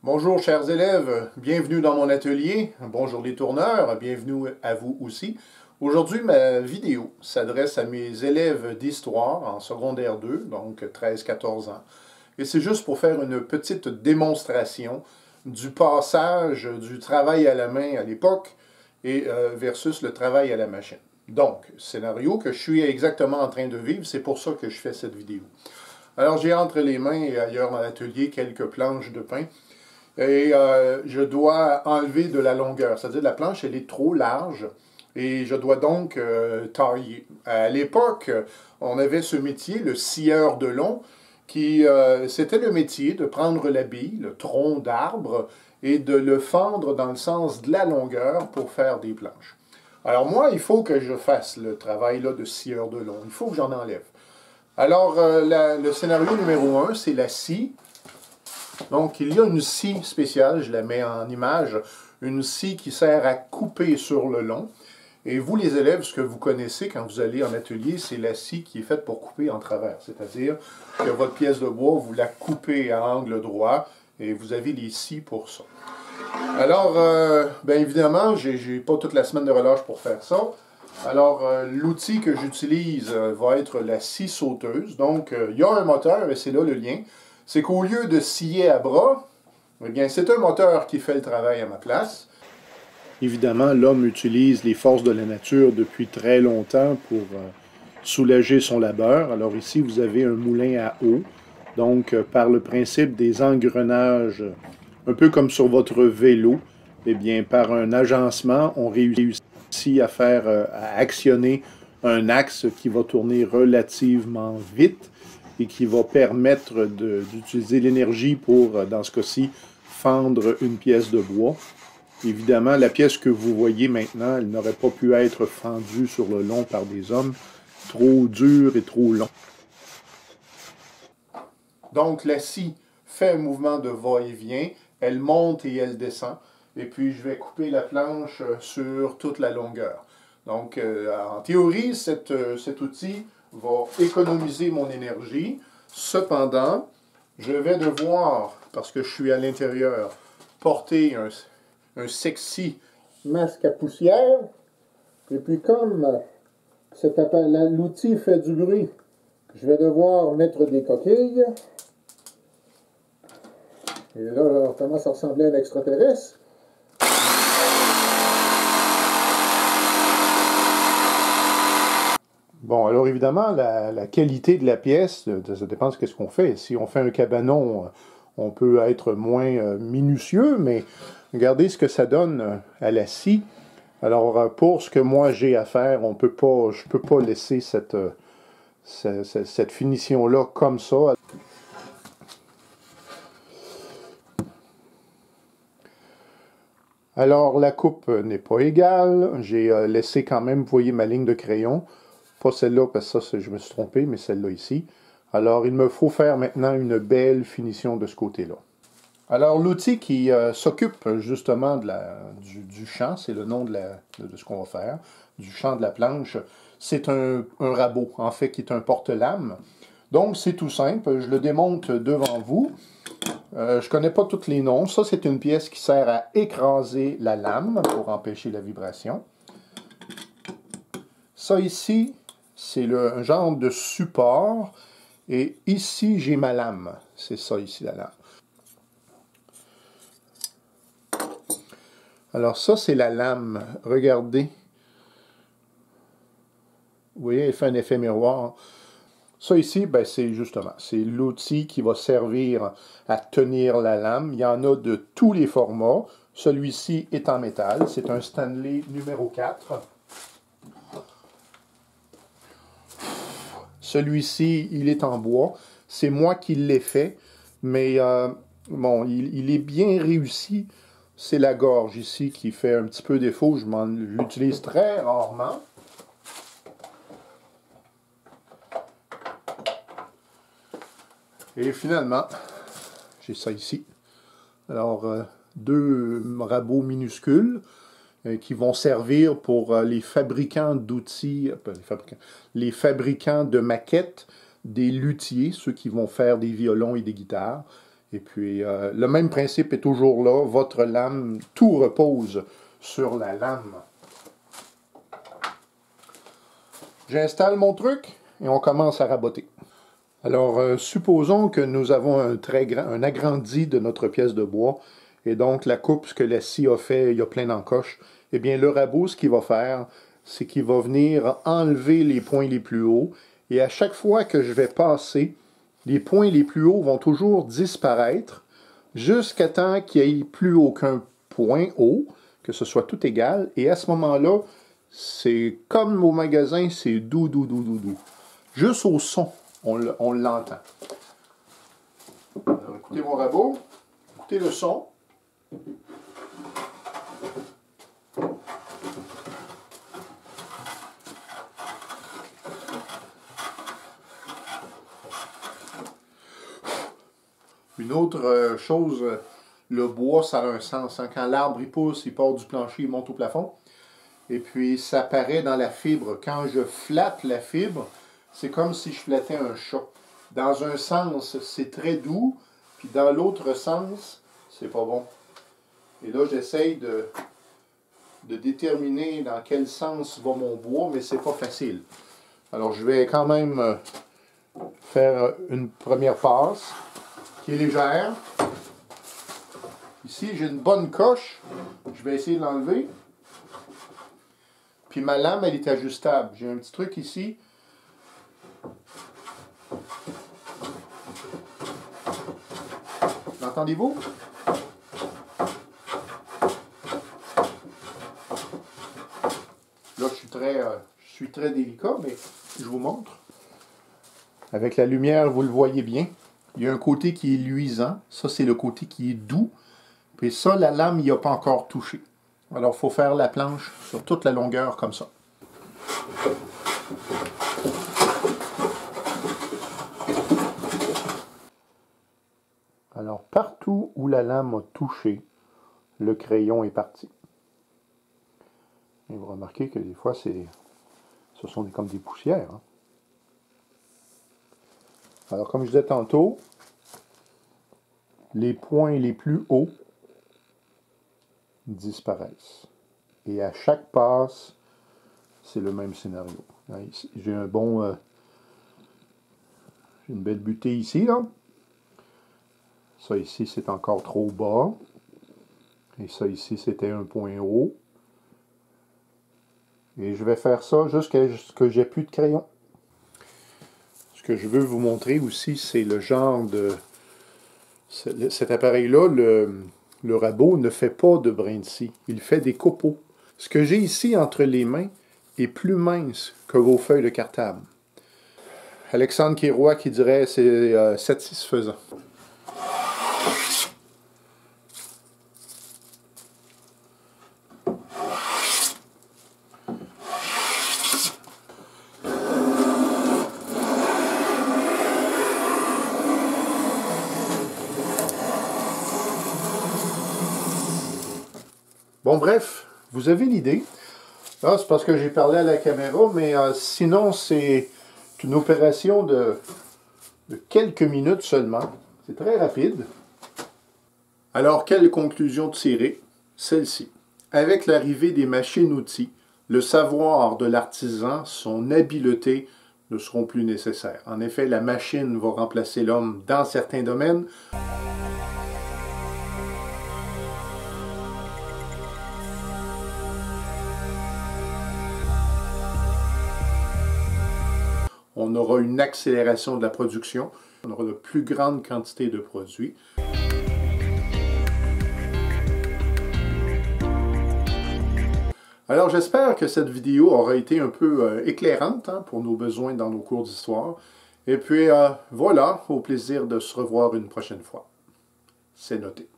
Bonjour chers élèves, bienvenue dans mon atelier. Bonjour les tourneurs, bienvenue à vous aussi. Aujourd'hui, ma vidéo s'adresse à mes élèves d'histoire en secondaire 2, donc 13-14 ans. Et c'est juste pour faire une petite démonstration du passage du travail à la main à l'époque et versus le travail à la machine. Donc, scénario que je suis exactement en train de vivre, c'est pour ça que je fais cette vidéo. Alors j'ai entre les mains et ailleurs dans l'atelier quelques planches de pain. Et je dois enlever de la longueur, c'est-à-dire la planche elle est trop large et je dois donc tailler. À l'époque, on avait ce métier, le scieur de long, qui c'était le métier de prendre la bille, le tronc d'arbre, et de le fendre dans le sens de la longueur pour faire des planches. Alors moi, il faut que je fasse le travail là, de scieur de long, il faut que j'en enlève. Alors le scénario numéro 1, c'est la scie. Donc, il y a une scie spéciale, je la mets en image, une scie qui sert à couper sur le long. Et vous, les élèves, ce que vous connaissez quand vous allez en atelier, c'est la scie qui est faite pour couper en travers. C'est-à-dire que votre pièce de bois, vous la coupez à angle droit et vous avez les scies pour ça. Alors, bien évidemment, j'ai pas toute la semaine de relâche pour faire ça. Alors, l'outil que j'utilise va être la scie sauteuse. Donc, il y a un moteur et c'est là le lien. C'est qu'au lieu de scier à bras, eh bien, c'est un moteur qui fait le travail à ma place. Évidemment, l'homme utilise les forces de la nature depuis très longtemps pour soulager son labeur. Alors ici, vous avez un moulin à eau. Donc, par le principe des engrenages, un peu comme sur votre vélo, eh bien, par un agencement, on réussit à faire, à actionner un axe qui va tourner relativement vite et qui va permettre d'utiliser l'énergie pour, dans ce cas-ci, fendre une pièce de bois. Évidemment, la pièce que vous voyez maintenant, elle n'aurait pas pu être fendue sur le long par des hommes, trop dur et trop long. Donc la scie fait un mouvement de va-et-vient, elle monte et elle descend, et puis je vais couper la planche sur toute la longueur. Donc en théorie, cet outil va économiser mon énergie. Cependant, je vais devoir, parce que je suis à l'intérieur, porter un sexy masque à poussière. Et puis comme l'outil fait du bruit, je vais devoir mettre des coquilles. Et là, on commence à ressembler à un extraterrestre. Bon, alors évidemment, la qualité de la pièce, ça dépend de ce qu'on fait. Si on fait un cabanon, on peut être moins minutieux, mais regardez ce que ça donne à la scie. Alors, pour ce que moi j'ai à faire, je ne peux pas laisser cette finition-là comme ça. Alors, la coupe n'est pas égale. J'ai laissé quand même, vous voyez ma ligne de crayon. Pas celle-là, parce que ça, je me suis trompé, mais celle-là ici. Alors, il me faut faire maintenant une belle finition de ce côté-là. Alors, l'outil qui s'occupe justement du champ, c'est le nom de ce qu'on va faire, du champ de la planche, c'est un rabot, en fait, qui est un porte-lame. Donc, c'est tout simple, je le démonte devant vous. Je ne connais pas tous les noms. Ça, c'est une pièce qui sert à écraser la lame pour empêcher la vibration. Ça ici, c'est un genre de support. Et ici, j'ai ma lame. C'est ça ici, la lame. Alors ça, c'est la lame. Regardez. Vous voyez, elle fait un effet miroir. Ça ici, ben, c'est l'outil qui va servir à tenir la lame. Il y en a de tous les formats. Celui-ci est en métal. C'est un Stanley numéro 4. Celui-ci, il est en bois. C'est moi qui l'ai fait. Mais bon, il est bien réussi. C'est la gorge ici qui fait un petit peu défaut. Je l'utilise très rarement. Et finalement, j'ai ça ici. Alors, deux rabots minuscules qui vont servir pour les fabricants d'outils, les fabricants de maquettes, des luthiers, ceux qui vont faire des violons et des guitares. Et puis, le même principe est toujours là. Votre lame, tout repose sur la lame. J'installe mon truc et on commence à raboter. Alors, supposons que nous avons un agrandi de notre pièce de bois. Et donc, la coupe, ce que la scie a fait, il y a plein d'encoches. Eh bien, le rabot, ce qu'il va faire, c'est qu'il va venir enlever les points les plus hauts. Et à chaque fois que je vais passer, les points les plus hauts vont toujours disparaître jusqu'à temps qu'il n'y ait plus aucun point haut, que ce soit tout égal. Et à ce moment-là, c'est comme au magasin, c'est doux, doux, doux, doux, doux. Juste au son, on l'entend. Alors, écoutez mon rabot, écoutez le son. Une autre chose, le bois, ça a un sens. Hein. Quand l'arbre il pousse, il part du plancher, il monte au plafond. Et puis, ça paraît dans la fibre. Quand je flatte la fibre, c'est comme si je flattais un chat. Dans un sens, c'est très doux, puis dans l'autre sens, c'est pas bon. Et là, j'essaye de déterminer dans quel sens va mon bois, mais c'est pas facile. Alors, je vais quand même faire une première passe qui est légère. Ici, j'ai une bonne coche. Je vais essayer de l'enlever. Puis ma lame, elle est ajustable. J'ai un petit truc ici. L'entendez-vous? Là, je suis très délicat, mais je vous montre. Avec la lumière, vous le voyez bien. Il y a un côté qui est luisant. Ça, c'est le côté qui est doux. Puis ça, la lame, il n'y a pas encore touché. Alors, il faut faire la planche sur toute la longueur comme ça. Alors, partout où la lame a touché, le crayon est parti. Et vous remarquez que des fois, ce sont comme des poussières. Hein. Alors, comme je disais tantôt, les points les plus hauts disparaissent. Et à chaque passe, c'est le même scénario. J'ai j'ai une belle butée ici, là. Ça ici, c'est encore trop bas. Et ça ici, c'était un point haut. Et je vais faire ça jusqu'à ce que j'ai plus de crayon. Ce que je veux vous montrer aussi, c'est le genre de... Cet appareil-là, le rabot, ne fait pas de brin de scie. Il fait des copeaux. Ce que j'ai ici entre les mains est plus mince que vos feuilles de cartable. Alexandre Kérois qui dirait c'est satisfaisant. Bon, bref, vous avez l'idée. Là, c'est parce que j'ai parlé à la caméra, mais sinon, c'est une opération de quelques minutes seulement. C'est très rapide. Alors, quelle conclusion tirer? Celle-ci. Avec l'arrivée des machines-outils, le savoir de l'artisan, son habileté ne seront plus nécessaires. En effet, la machine va remplacer l'homme dans certains domaines. On aura une accélération de la production, on aura de plus grandes quantités de produits. Alors j'espère que cette vidéo aura été un peu éclairante pour nos besoins dans nos cours d'histoire. Et puis voilà, au plaisir de se revoir une prochaine fois. C'est noté.